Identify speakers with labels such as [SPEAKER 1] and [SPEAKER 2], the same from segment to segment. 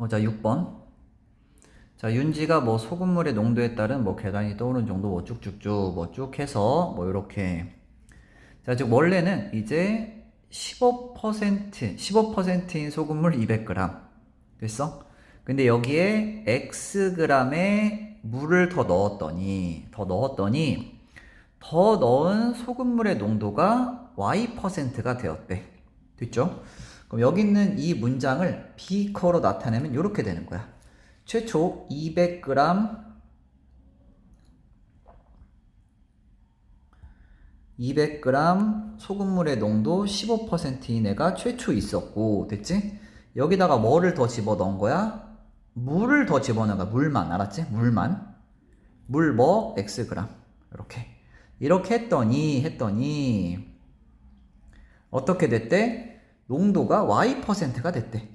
[SPEAKER 1] 자, 6번. 자, 윤지가 뭐 소금물의 농도에 따른 뭐 계단이 떠오르는 정도 뭐 쭉쭉쭉 뭐 쭉 해서 뭐 이렇게. 자, 즉 원래는 이제 15%인 소금물 200g 됐어? 근데 여기에 Xg의 물을 더 넣었더니 더 넣은 소금물의 농도가 Y%가 되었대. 됐죠? 그럼 여기 있는 이 문장을 비커로 나타내면 이렇게 되는 거야. 최초 200g 소금물의 농도 15%인 애가 최초 있었고, 됐지? 여기다가 뭐를 더 집어 넣은 거야? 물을 더 집어 넣은 거야. 물만, 알았지? 물만. 물 뭐? Xg. 이렇게 했더니 어떻게 됐대? 농도가 Y%가 됐대.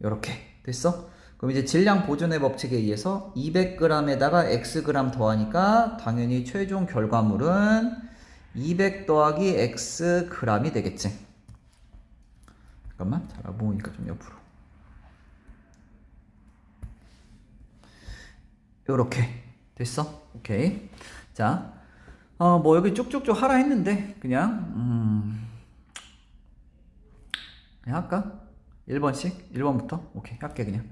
[SPEAKER 1] 이렇게 됐어? 그럼 이제 질량 보존의 법칙에 의해서 200g에다가 Xg 더하니까 당연히 최종 결과물은 200 더하기 Xg이 되겠지. 잠깐만, 잘 보니까 좀 옆으로. 요렇게 됐어? 오케이. 자, 뭐 여기 쭉쭉쭉 하라 했는데 그냥 할까? 1번씩? 1번부터? 오케이, 할게 그냥.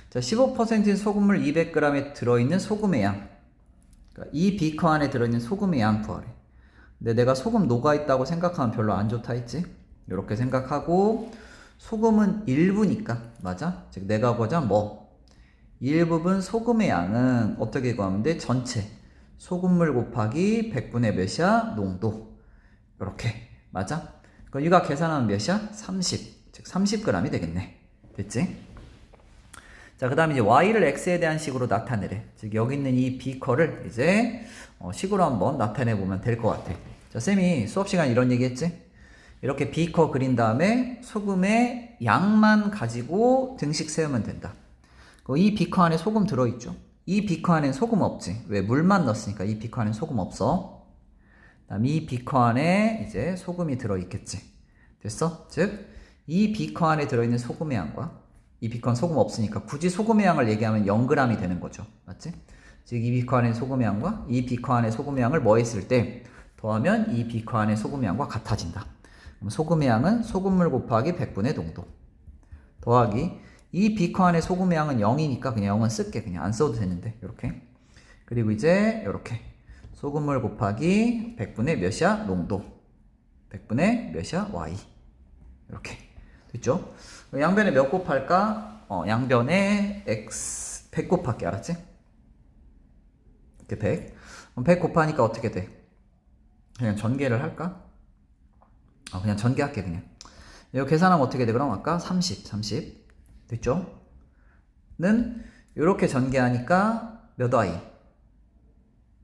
[SPEAKER 1] 자, 15%인 소금물 200g에 들어있는 소금의 양. 그러니까 이 비커 안에 들어있는 소금의 양 구하래. 근데 내가 소금 녹아있다고 생각하면 별로 안 좋다 했지? 이렇게 생각하고 소금은 일부니까, 맞아? 즉 내가 보자 뭐? 일부분 소금의 양은 어떻게 구하면 돼? 전체 소금물 곱하기 100분의 몇이야? 농도. 이렇게, 맞아? 그럼 이거 계산하면 몇이야? 30. 즉 30g이 되겠네. 됐지? 자, 그 다음에 이제 y를 x에 대한 식으로 나타내래. 즉 여기 있는 이 비커를 이제 식으로 한번 나타내 보면 될 것 같아. 자, 쌤이 수업 시간 이런 얘기 했지? 이렇게 비커 그린 다음에 소금의 양만 가지고 등식 세우면 된다. 이 비커 안에 소금 들어있죠? 이 비커 안엔 소금 없지. 왜? 물만 넣었으니까 이 비커 안엔 소금 없어. 그다음 이 비커 안에 이제 소금이 들어있겠지. 됐어? 즉 이 비커 안에 들어있는 소금의 양과 이 비커는 소금 없으니까 굳이 소금의 양을 얘기하면 0g이 되는 거죠. 맞지? 즉 이 비커 안에 소금의 양과 이 비커 안에 소금의 양을 뭐 했을 때 더하면 이 비커 안에 소금의 양과 같아진다. 그럼 소금의 양은 소금물 곱하기 100분의 농도 더하기 이 비커 안에 소금의 양은 0이니까 그냥 0은 쓸게. 그냥 안 써도 되는데 이렇게. 그리고 이제 이렇게 소금물 곱하기 100분의 몇이야? 농도 100분의 몇이야? Y. 이렇게 됐죠? 양변에 몇 곱할까? 양변에 x 100 곱할게. 알았지? 이렇게 100. 그럼 100 곱하니까 어떻게 돼? 그냥 전개를 할까? 그냥 전개할게. 그냥 이거 계산하면 어떻게 돼? 그럼 아까 30 됐죠? 는 이렇게 전개하니까 몇 y?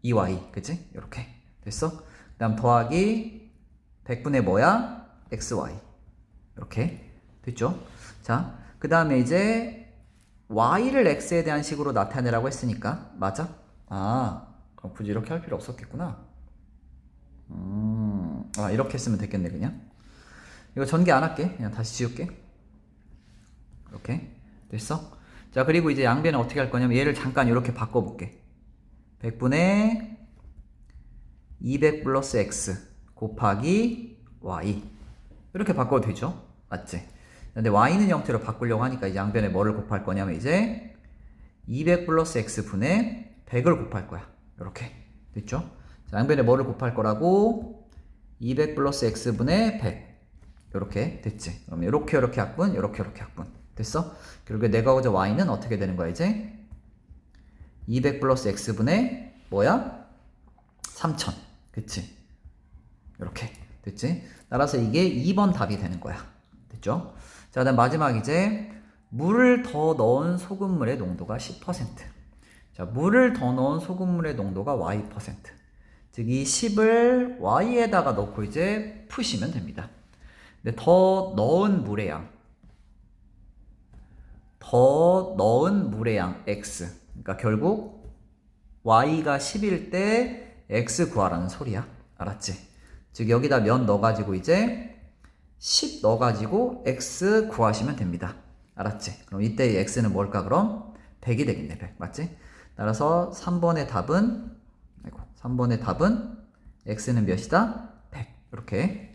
[SPEAKER 1] 2y. 그치? 이렇게 됐어? 그 다음 더하기 100분의 뭐야? xy. 이렇게 됐죠? 자, 그 다음에 이제 y를 x에 대한 식으로 나타내라고 했으니까 맞아? 그럼 굳이 이렇게 할 필요 없었겠구나. 이렇게 했으면 됐겠네. 그냥 이거 전개 안 할게. 그냥 다시 지울게. 이렇게 됐어? 자, 그리고 이제 양변은 어떻게 할 거냐면 얘를 잠깐 이렇게 바꿔볼게. 100분의 200 플러스 x 곱하기 y 이렇게 바꿔도 되죠? 맞지? 근데 y는 형태로 바꾸려고 하니까 이제 양변에 뭐를 곱할 거냐면 이제 200 플러스 x 분의 100을 곱할 거야. 이렇게 됐죠? 자, 양변에 뭐를 곱할 거라고? 200 플러스 x 분의 100 이렇게 됐지? 그럼 이렇게 합분, 이렇게 합분 됐어? 그리고 내가 보자 y는 어떻게 되는 거야 이제? 200 플러스 x 분의 뭐야? 3000 그치? 이렇게 됐지? 따라서 이게 2번 답이 되는 거야. 됐죠? 자, 그다음 마지막 이제 물을 더 넣은 소금물의 농도가 10%. 자, 물을 더 넣은 소금물의 농도가 y%. 즉 이 10을 y에다가 넣고 이제 푸시면 됩니다. 근데 더 넣은 물의 양 x. 그러니까 결국 y가 10일 때 x 구하라는 소리야. 알았지? 즉 여기다 몇 넣어가지고 이제 10 넣어가지고 x 구하시면 됩니다. 알았지? 그럼 이때의 x는 뭘까 그럼? 100이 되겠네. 100 맞지? 따라서 3번의 답은 x는 몇이다? 100 이렇게